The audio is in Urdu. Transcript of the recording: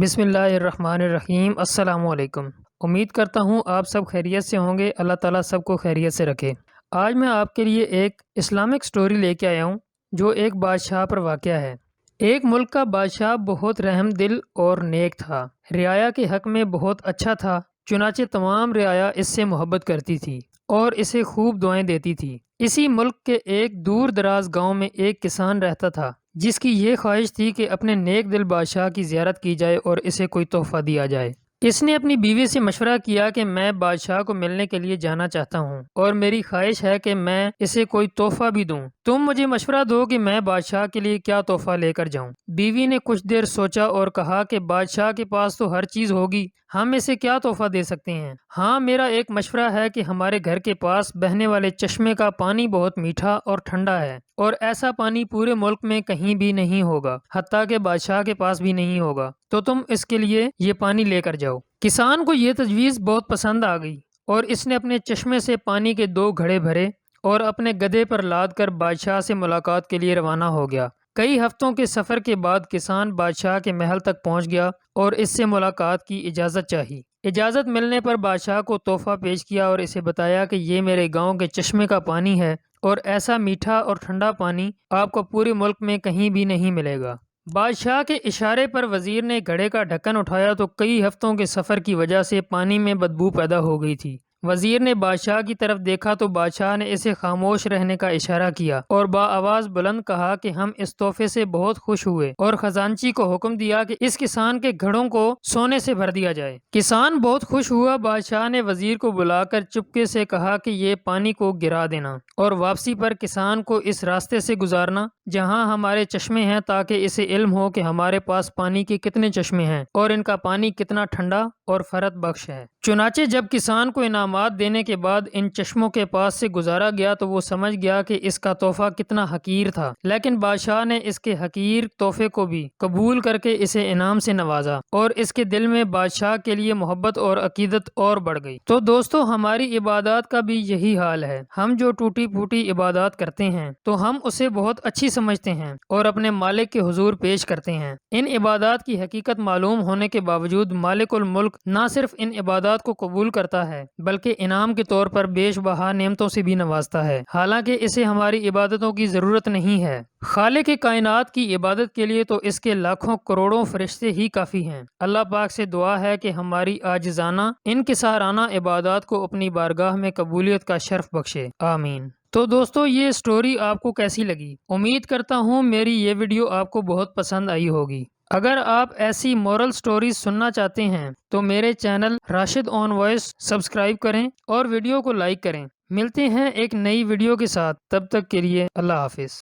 بسم اللہ الرحمن الرحیم۔ السلام علیکم۔ امید کرتا ہوں آپ سب خیریت سے ہوں گے۔ اللہ تعالیٰ سب کو خیریت سے رکھے۔ آج میں آپ کے لیے ایک اسلامک سٹوری لے کے آیا ہوں جو ایک بادشاہ پر واقع ہے۔ ایک ملک کا بادشاہ بہت رحم دل اور نیک تھا۔ رعایا کے حق میں بہت اچھا تھا، چنانچہ تمام رعایا اس سے محبت کرتی تھی اور اسے خوب دعائیں دیتی تھی۔ اسی ملک کے ایک دور دراز گاؤں میں ایک کسان رہتا تھا جس کی یہ خواہش تھی کہ اپنے نیک دل بادشاہ کی زیارت کی جائے اور اسے کوئی تحفہ دیا جائے۔ اس نے اپنی بیوی سے مشورہ کیا کہ میں بادشاہ کو ملنے کے لیے جانا چاہتا ہوں اور میری خواہش ہے کہ میں اسے کوئی تحفہ بھی دوں۔ تم مجھے مشورہ دو کہ میں بادشاہ کے لیے کیا تحفہ لے کر جاؤں۔ بیوی نے کچھ دیر سوچا اور کہا کہ بادشاہ کے پاس تو ہر چیز ہوگی، ہم اسے کیا تحفہ دے سکتے ہیں؟ ہاں، میرا ایک مشورہ ہے کہ ہمارے گھر کے پاس بہنے والے چشمے کا پانی بہت میٹھا اور ٹھنڈا ہے اور ایسا پانی پورے ملک میں کہیں بھی نہیں ہوگا، حتیٰ کہ بادشاہ کے پاس بھی نہیں ہوگا، تو تم اس کے لیے یہ پانی لے کر جاؤ۔ کسان کو یہ تجویز بہت پسند آ گئی اور اس نے اپنے چشمے سے پانی کے 2 گھڑے بھرے اور اپنے گدھے پر لاد کر بادشاہ سے ملاقات کے لیے روانہ ہو گیا۔ کئی ہفتوں کے سفر کے بعد کسان بادشاہ کے محل تک پہنچ گیا اور اس سے ملاقات کی اجازت چاہی۔ اجازت ملنے پر بادشاہ کو تحفہ پیش کیا اور اسے بتایا کہ یہ میرے گاؤں کے چشمے کا پانی ہے اور ایسا میٹھا اور ٹھنڈا پانی آپ کو پورے ملک میں کہیں بھی نہیں ملے گا۔ بادشاہ کے اشارے پر وزیر نے گھڑے کا ڈھکن اٹھایا تو کئی ہفتوں کے سفر کی وجہ سے پانی میں بدبو پیدا ہو گئی تھی۔ وزیر نے بادشاہ کی طرف دیکھا تو بادشاہ نے اسے خاموش رہنے کا اشارہ کیا اور بآواز بلند کہا کہ ہم اس تحفے سے بہت خوش ہوئے، اور خزانچی کو حکم دیا کہ اس کسان کے گھڑوں کو سونے سے بھر دیا جائے۔ کسان بہت خوش ہوا۔ بادشاہ نے وزیر کو بلا کر چپکے سے کہا کہ یہ پانی کو گرا دینا اور واپسی پر کسان کو اس راستے سے گزارنا جہاں ہمارے چشمے ہیں، تاکہ اسے علم ہو کہ ہمارے پاس پانی کے کتنے چشمے ہیں اور ان کا پانی کتنا ٹھنڈا اور فرحت بخش ہے۔ چنانچہ جب کسان کو انعامات دینے کے بعد ان چشموں کے پاس سے گزارا گیا تو وہ سمجھ گیا کہ اس کا تحفہ کتنا حقیر تھا، لیکن بادشاہ نے اس کے حقیر تحفے کو بھی قبول کر کے اسے انعام سے نوازا اور اس کے دل میں بادشاہ کے لیے محبت اور عقیدت اور بڑھ گئی۔ تو دوستو، ہماری عبادات کا بھی یہی حال ہے۔ ہم جو ٹوٹی پھوٹی عبادات کرتے ہیں تو ہم اسے بہت اچھی سمجھتے ہیں اور اپنے مالک کے حضور پیش کرتے ہیں۔ ان عبادات کی حقیقت معلوم ہونے کے باوجود مالک الملک نہ صرف ان عبادات کو قبول کرتا ہے بلکہ انعام کے طور پر بیش بہا نعمتوں سے بھی نوازتا ہے، حالانکہ اسے ہماری عبادتوں کی ضرورت نہیں ہے۔ خالق کائنات کی عبادت کے لیے تو اس کے لاکھوں کروڑوں فرشتے ہی کافی ہیں۔ اللہ پاک سے دعا ہے کہ ہماری عاجزانہ انکسارانہ عبادات کو اپنی بارگاہ میں قبولیت کا شرف بخشے، آمین۔ تو دوستو، یہ سٹوری آپ کو کیسی لگی؟ امید کرتا ہوں میری یہ ویڈیو آپ کو بہت پسند آئی ہوگی۔ اگر آپ ایسی مورل سٹوریز سننا چاہتے ہیں تو میرے چینل راشد آن وائس سبسکرائب کریں اور ویڈیو کو لائک کریں۔ ملتے ہیں ایک نئی ویڈیو کے ساتھ، تب تک کے لیے اللہ حافظ۔